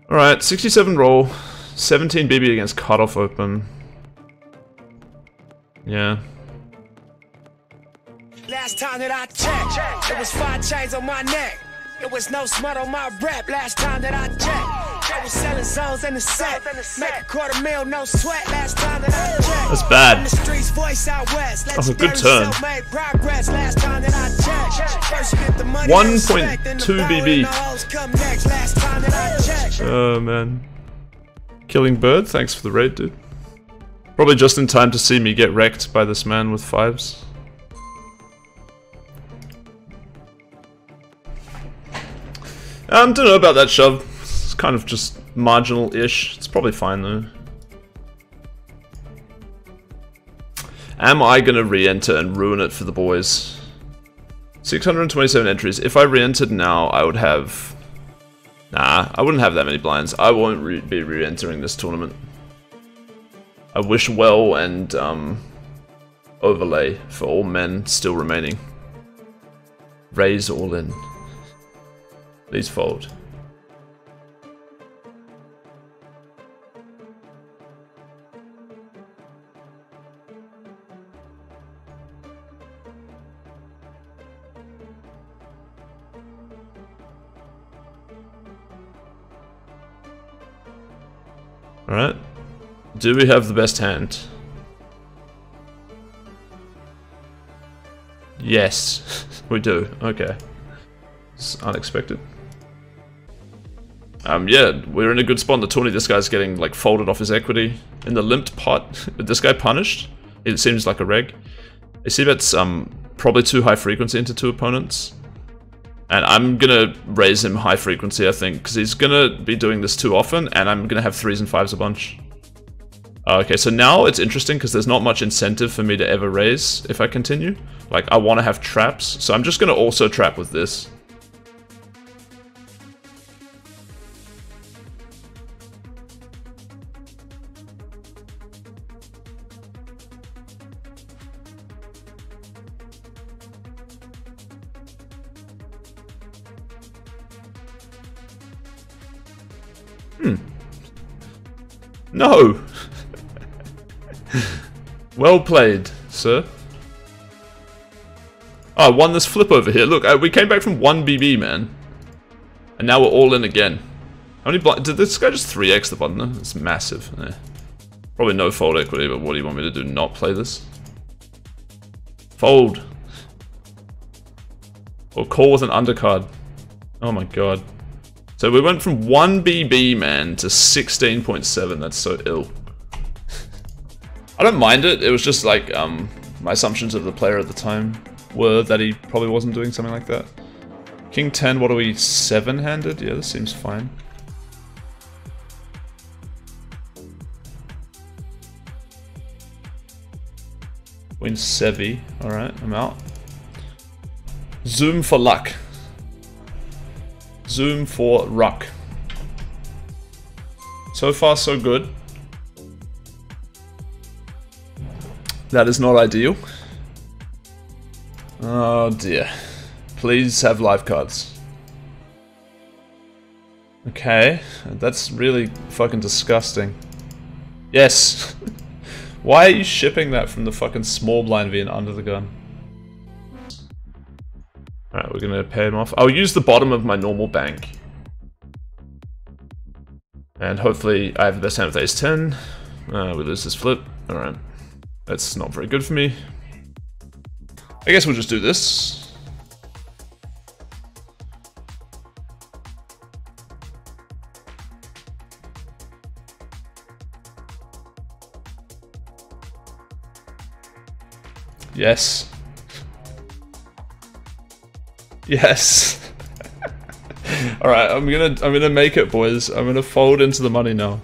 Alright, 67 roll, 17 BB against cutoff open. Yeah. Last time that I checked, it was 5 chains on my neck. It was no smut on my rep. Last time that I checked, I was selling zones in the set. Make a $250,000, no sweat. Last time that I checked, that's bad. In the streets, voice out west. Oh, good turn. Made progress. Last time that I checked, first you get the money. 1.2 BB. Last time that I checked. Oh man. Killing Bird, thanks for the raid, dude. Probably just in time to see me get wrecked by this man with 5s. Don't know about that shove. It's kind of just marginal-ish. It's probably fine though. Am I gonna re-enter and ruin it for the boys? 627 entries. If I re-entered now, I would have... Nah, I wouldn't have that many blinds. I won't be re-entering this tournament. I wish well and overlay for all men still remaining. Raise all in. Please fold. Alright. Do we have the best hand? Yes, we do. Okay. It's unexpected. Yeah, we're in a good spot in the tourney. This guy's getting, like, folded off his equity. In the limped pot, this guy punished. It seems like a reg. You see that's probably too high frequency into 2 opponents. And I'm gonna raise him high frequency, I think, because he's gonna be doing this too often, and I'm gonna have 3s and 5s a bunch. Okay, so now it's interesting, because there's not much incentive for me to ever raise if I continue. Like, I want to have traps, so I'm just gonna also trap with this. No! Well played, sir. Oh, I won this flip over here. Look, we came back from 1 BB, man. And now we're all in again. How many blind... Did this guy just 3x the button? It's massive. Eh. Probably no fold equity, but what do you want me to do? Not play this? Fold. Or call with an undercard. Oh my god. So we went from 1 BB, man, to 16.7. That's so ill. I don't mind it. It was just like, my assumptions of the player at the time were that he probably wasn't doing something like that. King 10, what are we, 7-handed? Yeah, this seems fine. Queen Sevi. Alright, I'm out. Zoom for luck. Zoom for ruck. So far, so good. That is not ideal. Oh dear. Please have live cards. Okay, that's really fucking disgusting. Yes! Why are you shipping that from the fucking small blind V and under the gun? Alright, we're gonna pay him off. I'll use the bottom of my normal bank. And hopefully I have the best hand with ace 10. We lose this flip. Alright. That's not very good for me. I guess we'll just do this. Yes. Yes. All right, I'm gonna make it, boys. I'm gonna fold into the money now.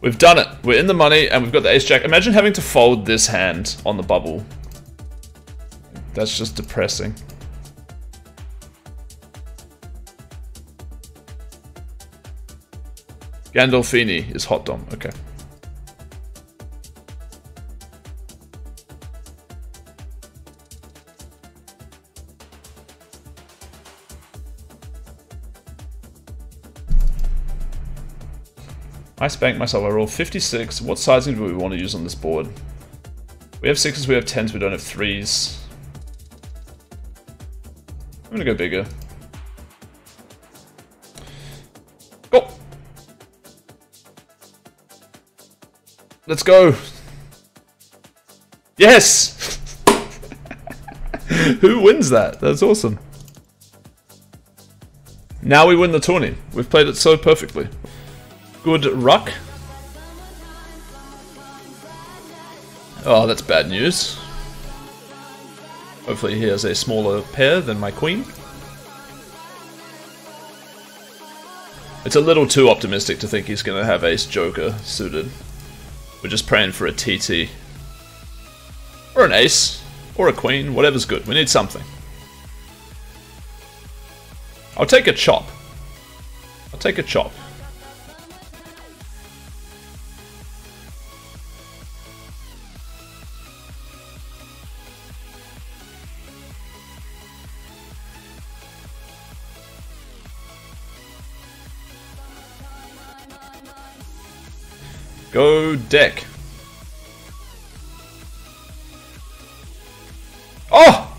We've done it. We're in the money, and we've got the ace-jack. Imagine having to fold this hand on the bubble. That's just depressing. Gandolfini is hot dom. Okay. I spanked myself. I rolled 56. What sizing do we want to use on this board? We have 6s, we have 10s, we don't have 3s. I'm gonna go bigger. Go! Let's go! Yes! Who wins that? That's awesome. Now we win the tourney. We've played it so perfectly. Good ruck. Oh, that's bad news. Hopefully he has a smaller pair than my queen. It's a little too optimistic to think he's going to have ace joker suited. We're just praying for a TT. Or an ace. Or a queen. Whatever's good. We need something. I'll take a chop. I'll take a chop. Go deck. Oh!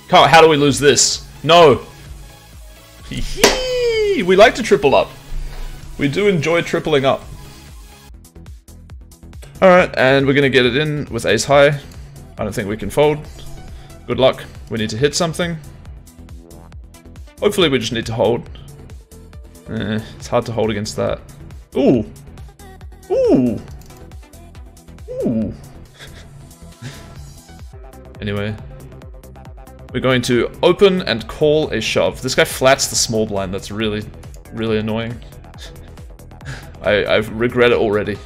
How do we lose this? No. We like to triple up. We do enjoy tripling up. Alright, and we're going to get it in with ace high. I don't think we can fold. Good luck. We need to hit something. Hopefully we just need to hold. It's hard to hold against that. Ooh! Ooh! Ooh! Anyway. We're going to open and call a shove. This guy flats the small blind. That's really, really annoying. I regret it already.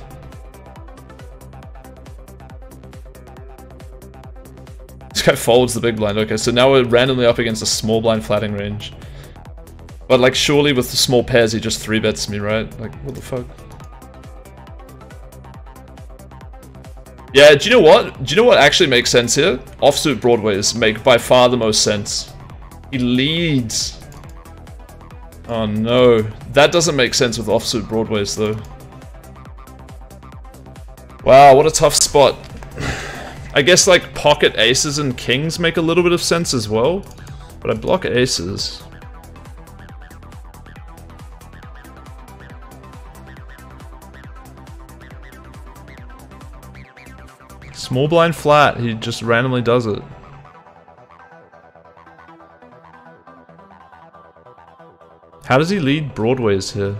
This guy folds the big blind. Okay, so now we're randomly up against a small blind flatting range. But like, surely with the small pairs he just 3-bets me, right? Like, what the fuck? Yeah, do you know what? Do you know what actually makes sense here? Offsuit broadways make by far the most sense. He leads. Oh no. That doesn't make sense with offsuit broadways though. Wow, what a tough spot. I guess like pocket aces and kings make a little bit of sense as well. But I block aces. Small blind flat, he just randomly does it. How does he lead broadways here?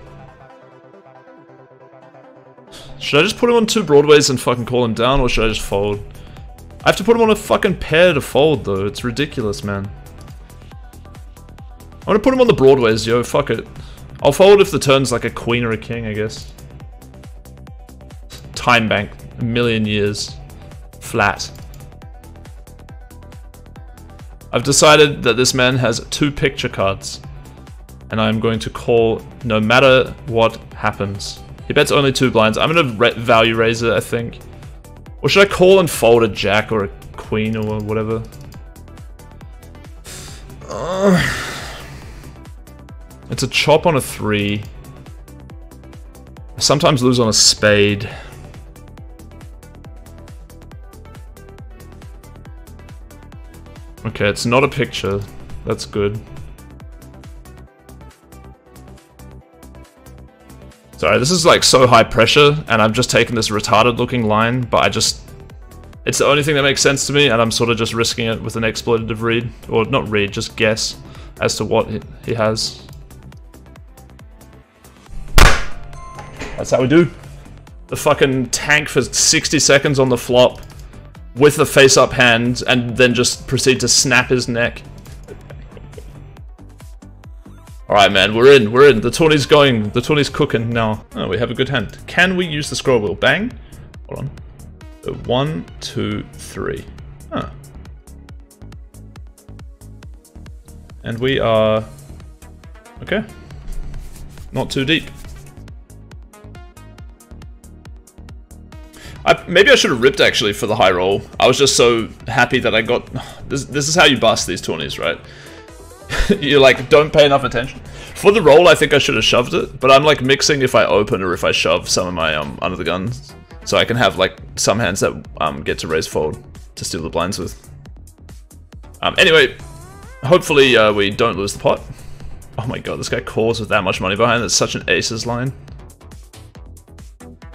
Should I just put him on 2 broadways and fucking call him down, or should I just fold? I have to put him on a fucking pair to fold though, it's ridiculous, man. I'm gonna put him on the broadways, yo, fuck it. I'll fold if the turn's like a queen or a king, I guess. Time bank, a million years. Flat. I've decided that this man has 2 picture cards. And I'm going to call no matter what happens. He bets only 2 blinds. I'm gonna value raise it, I think. Or should I call and fold a jack or a queen or whatever? It's a chop on a 3. I sometimes lose on a spade. Okay, it's not a picture. That's good. Sorry, this is like so high pressure, and I've just taken this retarded looking line, but it's the only thing that makes sense to me, and I'm sort of just risking it with an exploitative read. Or not read, just guess as to what he has. That's how we do. The fucking tank for 60 seconds on the flop. With the face-up hand, and then just proceed to snap his neck. Alright man, we're in. The tourney's going, the tourney's cooking now. Oh, we have a good hand. Can we use the scroll wheel? Bang. Hold on. So 1, 2, 3. Huh. And we are... okay. Not too deep. Maybe I should have ripped actually for the high roll. I was just so happy that I got... This is how you bust these tourneys, right? You like don't pay enough attention. For the roll, I think I should have shoved it, but I'm like mixing if I open or if I shove some of my under the guns, so I can have like some hands that get to raise fold to steal the blinds with. Anyway, hopefully we don't lose the pot. Oh my god, this guy calls with that much money behind. That's such an aces line.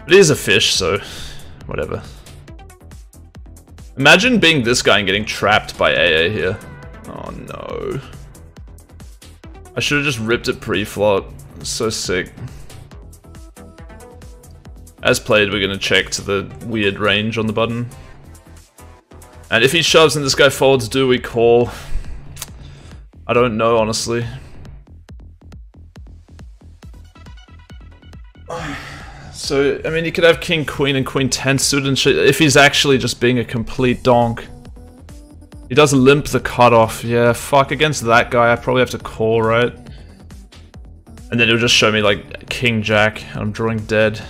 It is a fish, so whatever. Imagine being this guy and getting trapped by AA here. Oh no. I should have just ripped it pre-flop. So sick. As played, we're gonna check to the weird range on the button. And if he shoves and this guy folds, do we call? I don't know, honestly. So, I mean, he could have king, queen, and queen 10 suited and shit if he's actually just being a complete donk. He does limp the cutoff. Yeah, fuck, against that guy, I probably have to call, right? And then it'll just show me, like, king, jack, and I'm drawing dead.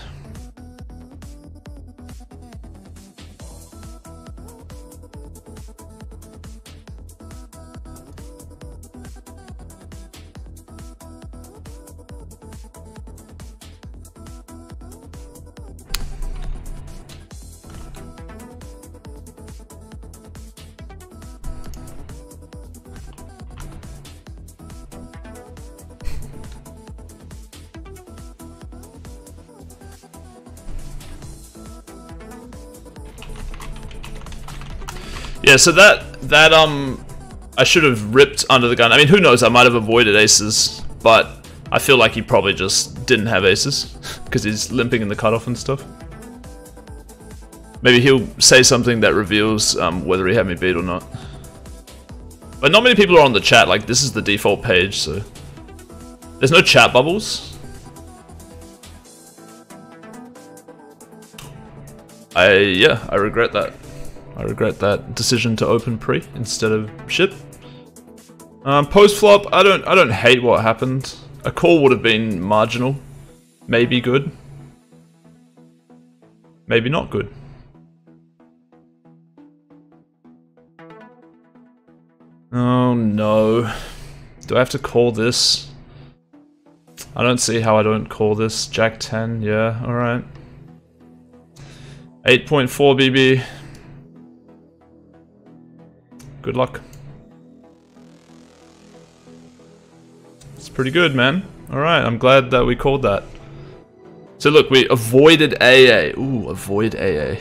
Yeah, so that I should have ripped under the gun. I mean, who knows? I might have avoided aces, but I feel like he probably just didn't have aces because he's limping in the cutoff and stuff. Maybe he'll say something that reveals whether he had me beat or not. But not many people are on the chat. Like, this is the default page, so there's no chat bubbles. Yeah, I regret that. I regret that decision to open pre instead of ship. Post flop, I don't hate what happened. A call would have been marginal, maybe good, maybe not good. Oh no, do I have to call this? I don't see how I don't call this. Jack 10, yeah, all right. 8.4 BB. Good luck. It's pretty good, man. Alright, I'm glad that we called that. So look, we avoided AA. Ooh, avoid AA.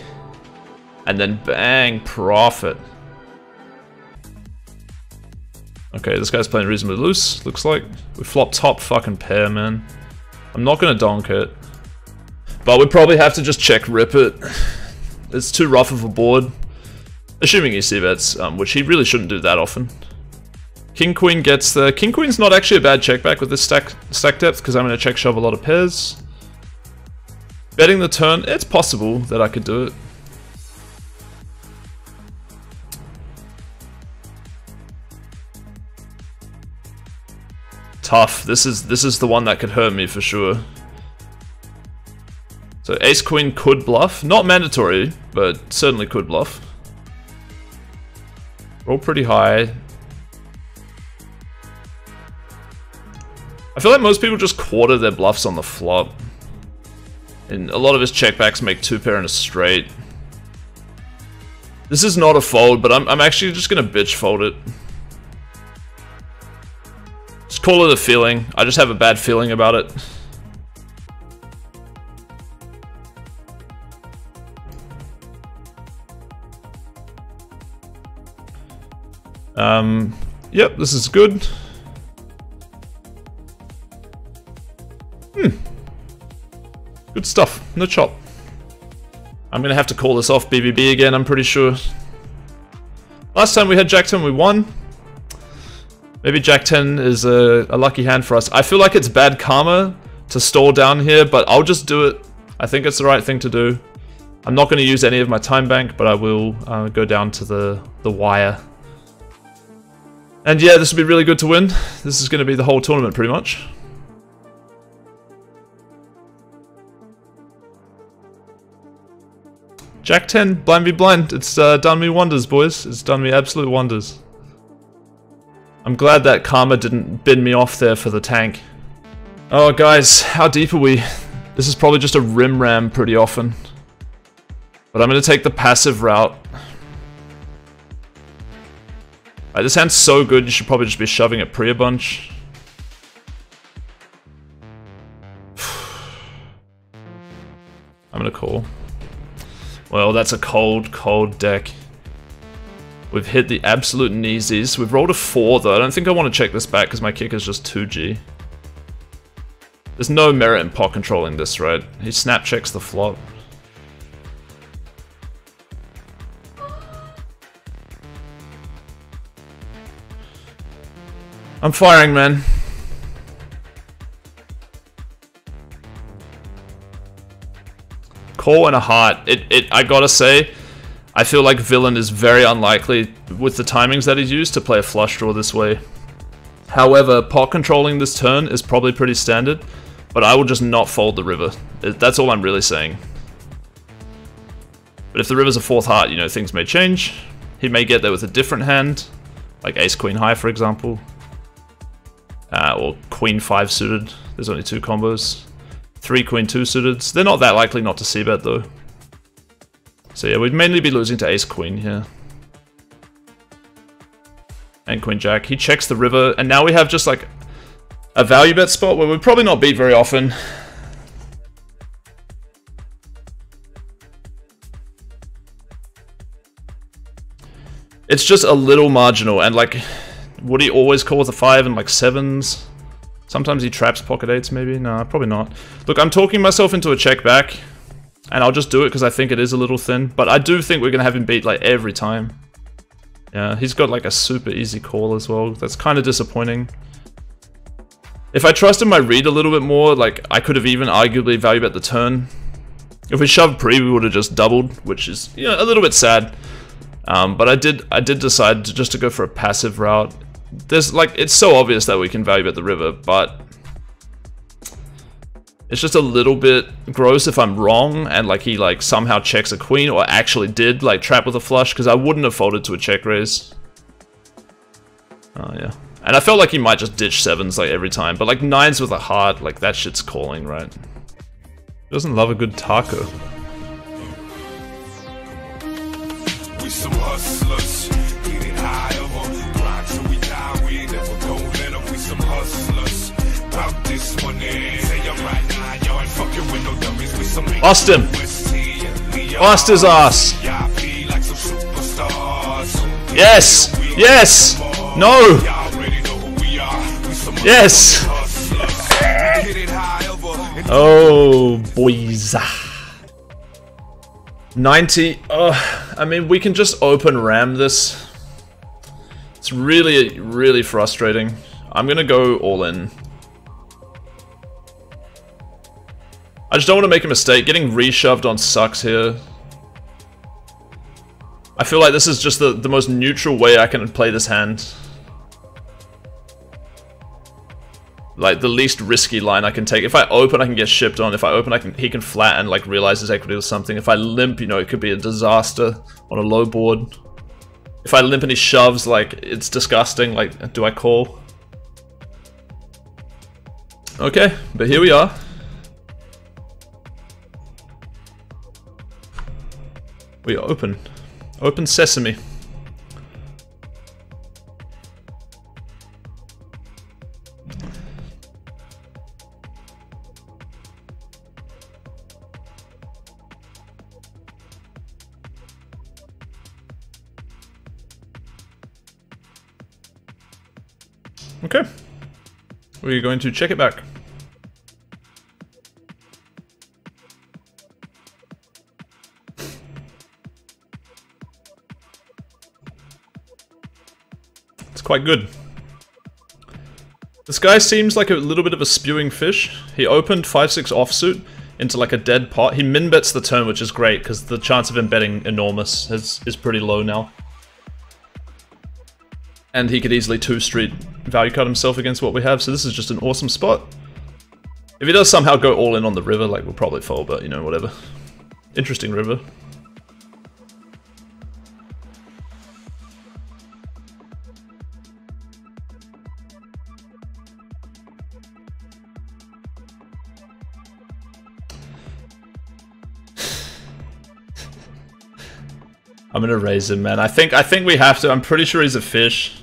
And then bang, profit. Okay, this guy's playing reasonably loose, looks like. We flopped top fucking pair, man. I'm not gonna donk it. But we probably have to just check rip it. It's too rough of a board. Assuming he c-bets, which he really shouldn't do that often. King Queen gets the... King Queen's not actually a bad check back with this stack depth, because I'm going to check shove a lot of pairs. Betting the turn, it's possible that I could do it. Tough. This is the one that could hurt me for sure. So Ace Queen could bluff. Not mandatory, but certainly could bluff. Roll pretty high. I feel like most people just quarter their bluffs on the flop. And a lot of his checkbacks make two pair and a straight. This is not a fold, but I'm actually just gonna bitch fold it. Just call it a feeling. I just have a bad feeling about it. Yep, this is good. Good stuff. No chop. I'm gonna have to call this off BBB again, I'm pretty sure. Last time we had Jack 10, we won. Maybe Jack 10 is a lucky hand for us. I feel like it's bad karma to stall down here, but I'll just do it. I think it's the right thing to do. I'm not gonna use any of my time bank, but I will go down to the wire. And yeah, this will be really good to win. This is going to be the whole tournament, pretty much. Jack 10, blind be blind. It's done me wonders, boys. It's done me absolute wonders. I'm glad that karma didn't bin me off there for the tank. Oh guys, how deep are we? This is probably just a rim ram pretty often. But I'm gonna take the passive route. Alright, this hand's so good, you should probably just be shoving it pre a bunch. I'm gonna call. Well, that's a cold, cold deck. We've hit the absolute kneesies. We've rolled a 4 though. I don't think I want to check this back because my kick is just 2G. There's no merit in pot controlling this, right? He snap checks the flop. I'm firing, man. Call and a heart. I gotta say, I feel like Villain is very unlikely, with the timings that he's used, to play a flush draw this way. However, pot controlling this turn is probably pretty standard, but I will just not fold the river. That's all I'm really saying. But if the river's a 4th heart, you know, things may change. He may get there with a different hand, like Ace Queen High, for example. Or Queen 5 suited. There's only 2 combos. 3 Queen 2 suited. They're not that likely not to c-bet though. So yeah, we'd mainly be losing to Ace Queen here. And Queen Jack. He checks the river, and now we have just like a value bet spot where we'll probably not beat very often. It's just a little marginal, and like, would he always call with a 5 and like 7s? Sometimes he traps pocket 8s maybe? No, probably not. Look, I'm talking myself into a check back, and I'll just do it because I think it is a little thin, but I do think we're going to have him beat like every time. Yeah, he's got like a super easy call as well. That's kind of disappointing. If I trusted my read a little bit more, like I could have even arguably value bet the turn. If we shoved pre, we would have just doubled, which is, you know, a little bit sad. But I did decide just to go for a passive route. There's like, it's so obvious that we can value bet the river, but it's just a little bit gross if I'm wrong and like he like somehow checks a queen or actually did like trap with a flush, because I wouldn't have folded to a check raise. Oh yeah. And I felt like he might just ditch 7s like every time, but like 9s with a heart, like that shit's calling, right? Who doesn't love a good taco? We some hustlers, getting high over, grind till we die, we ain't never gon' let up. We some hustlers, about this money. Say I'm right now, y'all ain't fucking with no dummies. We some Bust him! Bust his ass! Yes! Yes! No! Yes! Oh, boys. 90. I mean, we can just open ram this. It's really, really frustrating. I'm gonna go all in. I just don't want to make a mistake. Getting reshoved on sucks here. I feel like this is just the most neutral way I can play this hand. Like, the least risky line I can take. If I open, I can get shipped on. If I open, he can flat and, like, realize his equity or something. If I limp, you know, it could be a disaster on a low board. If I limp and he shoves, like, it's disgusting. Like, do I call? Okay, but here we are. We are open. Open sesame. Okay. We're going to check it back. It's quite good. This guy seems like a little bit of a spewing fish. He opened 5-6 offsuit into like a dead pot. He min bets the turn, which is great because the chance of him betting enormous is pretty low now. And he could easily 2-street value cut himself against what we have, so this is just an awesome spot. If he does somehow go all in on the river, like, we'll probably fold, but, you know, whatever. Interesting river. I'm gonna raise him, man. I think we have to. I'm pretty sure he's a fish.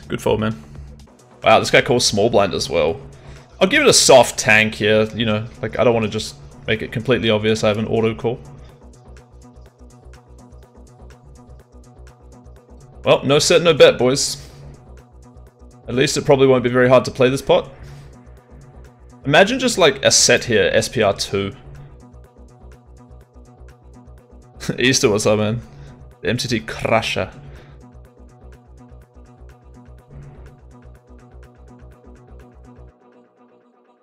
Good fold, man. Wow, this guy calls small blind as well. I'll give it a soft tank here, you know, like I don't want to just make it completely obvious I have an auto call. Well, no set, no bet, boys. At least it probably won't be very hard to play this pot. Imagine just like a set here, SPR 2. Easter, what's up, man? The MTT Crusher.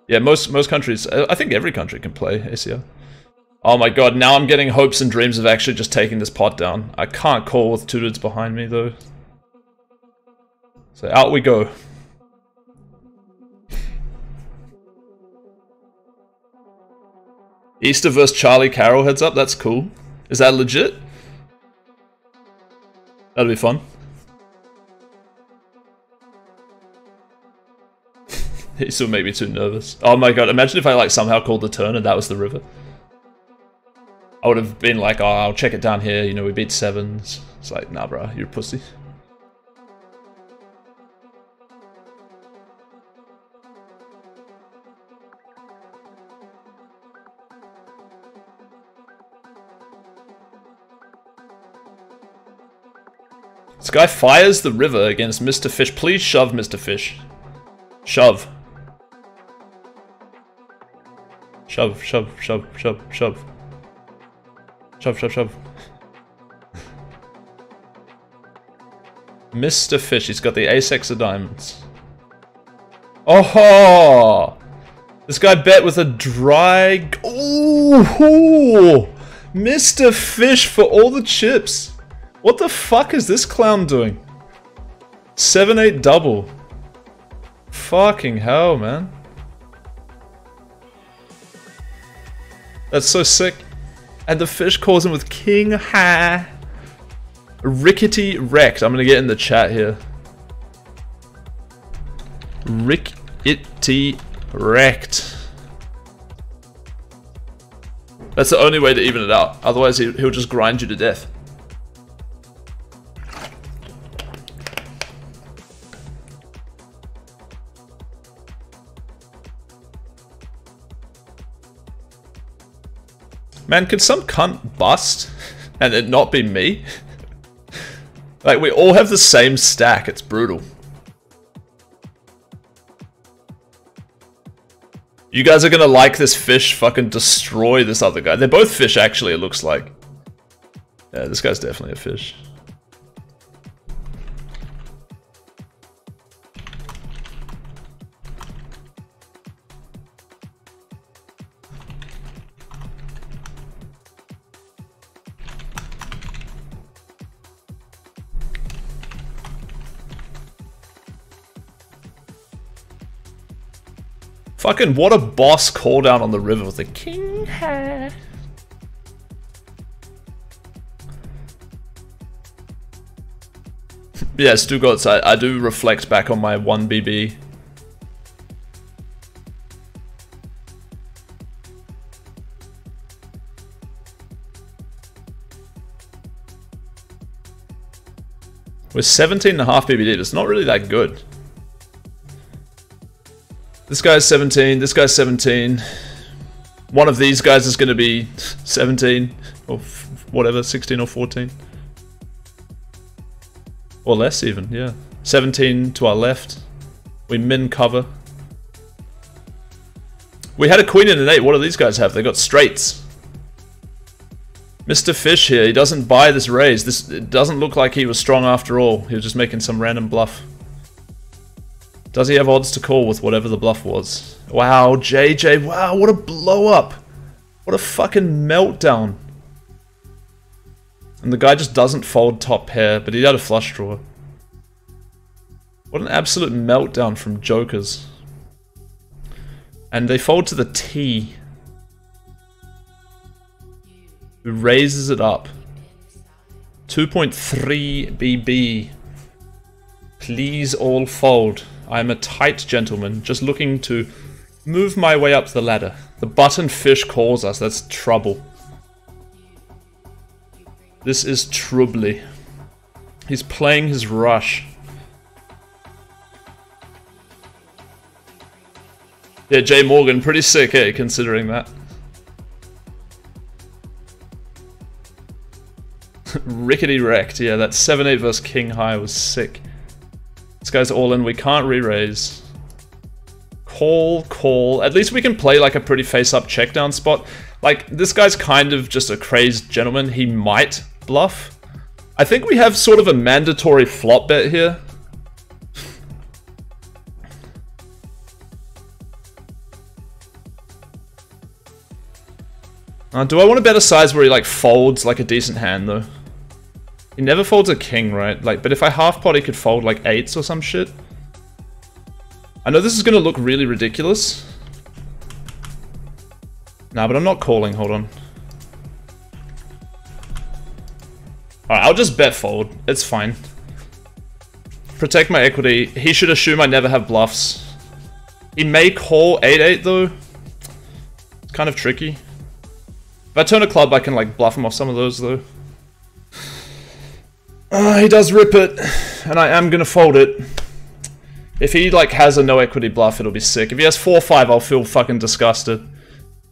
Yeah, most countries, I think every country can play ACR. Oh my god, now I'm getting hopes and dreams of actually just taking this pot down. I can't call with two dudes behind me though. So out we go. Easter vs Charlie Carroll heads up, that's cool. Is that legit? That'll be fun. He still made me too nervous. Oh my god, imagine if I like somehow called the turn and that was the river. I would have been like, oh, I'll check it down here, you know, we beat sevens. It's like, nah bro, you're a pussy. This guy fires the river against Mr. Fish. Please shove, Mr. Fish. Shove. Shove, shove, shove, shove, shove. Shove, shove, shove. Mr. Fish, he's got the ace-X of diamonds. Oh! This guy bet with a dry... Ooh! Mr. Fish for all the chips. What the fuck is this clown doing? 7-8 double. Fucking hell, man. That's so sick. And the fish calls him with king high. Rickety wrecked. I'm gonna get in the chat here. Rickety wrecked. That's the only way to even it out. Otherwise he'll just grind you to death. Man, could some cunt bust and it not be me? Like, we all have the same stack, it's brutal. You guys are gonna like this fish fucking destroy this other guy. They're both fish, actually, it looks like. Yeah, this guy's definitely a fish. Fucking what a boss call down on the river with the king hair. Yeah, Stugots, I do reflect back on my 1BB. We're 17.5 BBD, it's not really that good. This guy's 17, this guy's 17. One of these guys is going to be 17, or whatever, 16 or 14. Or less even, yeah. 17 to our left. We min cover. We had a queen and an 8, what do these guys have? They got straights. Mr. Fish here, he doesn't buy this raise. It doesn't look like he was strong after all. He was just making some random bluff. Does he have odds to call with whatever the bluff was? Wow, JJ, wow, what a blow up. What a fucking meltdown. And the guy just doesn't fold top pair, but he had a flush draw. What an absolute meltdown from jokers. And they fold to the T. who raises it up. 2.3 BB. Please all fold. I am a tight gentleman, just looking to move my way up the ladder. The button fish calls us. That's trouble. This is troubly. He's playing his rush. Yeah, Jay Morgan, pretty sick, eh, considering that. Rickety wrecked. Yeah, that 7-8 versus King High was sick. This guy's all in. We can't re-raise. Call. At least we can play like a pretty face-up check-down spot. Like, this guy's kind of just a crazed gentleman. He might bluff. I think we have sort of a mandatory flop bet here. Do I want to bet a size where he like folds like a decent hand though? He never folds a king, right? Like, but if I half pot, he could fold like 8s or some shit. I know this is gonna look really ridiculous. Nah, but I'm not calling. Hold on. Alright, I'll just bet fold. It's fine. Protect my equity. He should assume I never have bluffs. He may call 8-8 though. It's kind of tricky. If I turn a club, I can like bluff him off some of those though. He does rip it, and I am gonna fold it. If he like has a no equity bluff, it'll be sick. If he has 4-5, I'll feel fucking disgusted.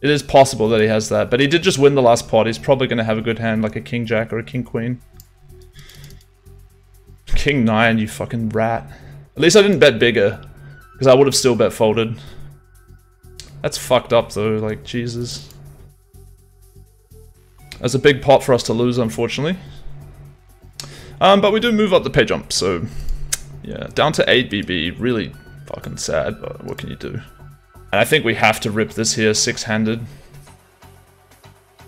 It is possible that he has that, but he did just win the last pot. He's probably gonna have a good hand, like a king jack or a king queen. King 9, you fucking rat. At least I didn't bet bigger, because I would have still bet folded. That's fucked up though, like Jesus. That's a big pot for us to lose, unfortunately. But we do move up the pay jump, so yeah, down to 8 BB. Really fucking sad, but what can you do? And I think we have to rip this here, 6-handed.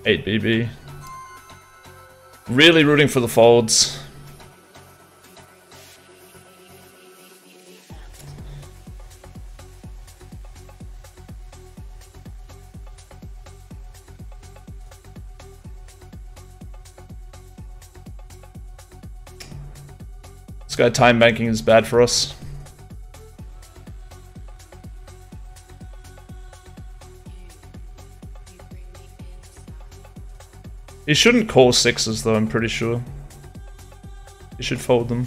8 BB. Really rooting for the folds. This guy time banking is bad for us. He shouldn't call 6s though, I'm pretty sure. He should fold them.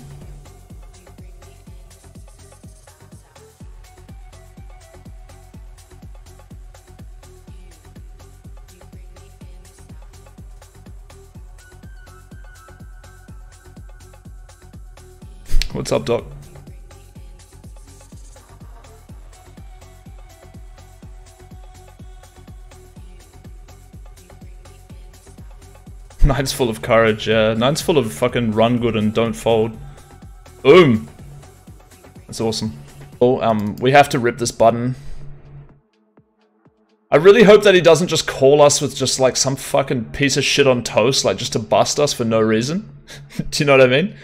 What's up, Doc? Nine's full of courage, yeah. Nine's full of fucking run good and don't fold. Boom! That's awesome. Oh, we have to rip this button. I really hope that he doesn't just call us with just like some fucking piece of shit on toast, like just to bust us for no reason. Do you know what I mean?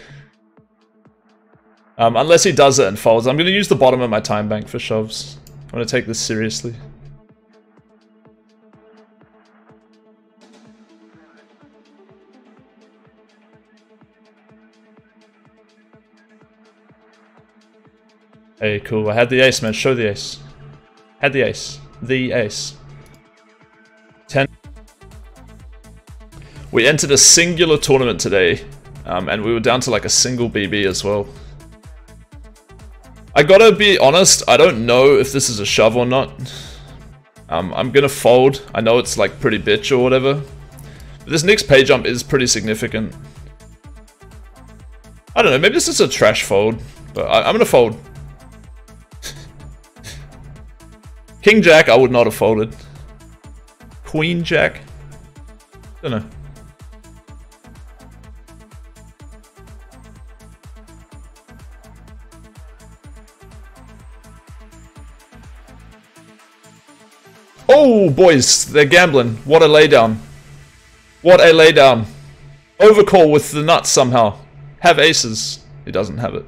Unless he does it and folds. I'm going to use the bottom of my time bank for shoves. I'm going to take this seriously. Hey, cool. I had the ace, man. Show the ace. Had the ace. The ace. 10. We entered a singular tournament today, and we were down to like a single BB as well. I gotta be honest, I don't know if this is a shove or not. I'm gonna fold. I know it's like pretty bitch or whatever. But this next pay jump is pretty significant. I don't know, maybe this is a trash fold, but I'm gonna fold. King Jack, I would not have folded. Queen Jack, don't know. Oh, boys, they're gambling. What a laydown. What a laydown. Overcall with the nuts somehow. Have aces. He doesn't have it.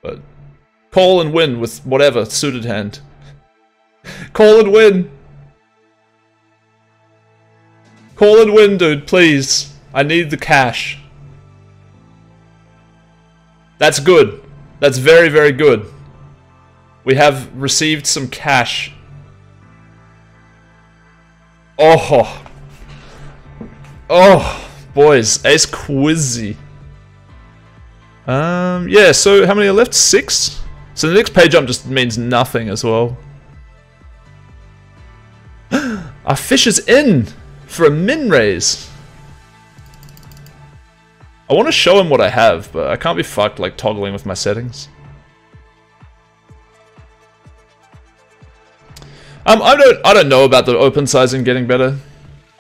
But call and win with whatever suited hand. Call and win. Call and win, dude, please. I need the cash. That's good. That's very, very good. We have received some cash. Oh. Oh, boys. Ace Quizzy. Yeah, so how many are left? 6? So the next page jump just means nothing as well. Our fish is in for a min raise. I want to show him what I have, but I can't be fucked like toggling with my settings. I don't know about the open sizing getting better.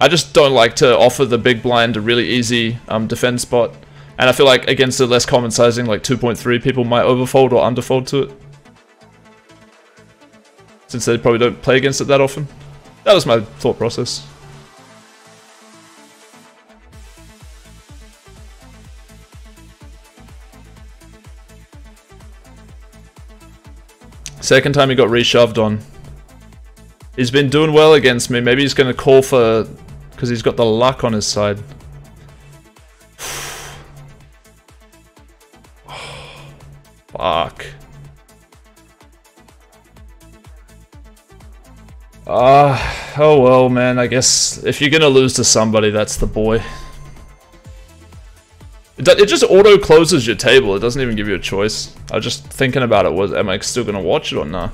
I just don't like to offer the big blind a really easy defend spot. And I feel like against the less common sizing, like 2.3, people might overfold or underfold to it. Since they probably don't play against it that often. That was my thought process. Second time he got reshoved on. He's been doing well against me. Maybe he's going to call for... because he's got the luck on his side. Fuck. Oh well, man. I guess if you're going to lose to somebody, that's the boy. It just auto-closes your table. It doesn't even give you a choice. I was just thinking about it. Am I still going to watch it or not?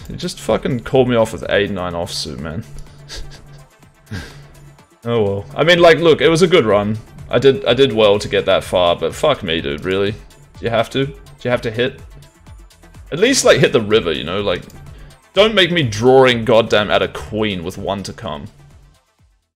It just fucking called me off with 8-9 offsuit, man. Oh well. I mean, like, look, it was a good run. I did well to get that far, but fuck me, dude, really? Do you have to? Do you have to hit? At least, like, hit the river, you know? Like, don't make me drawing goddamn at a queen with 1 to come.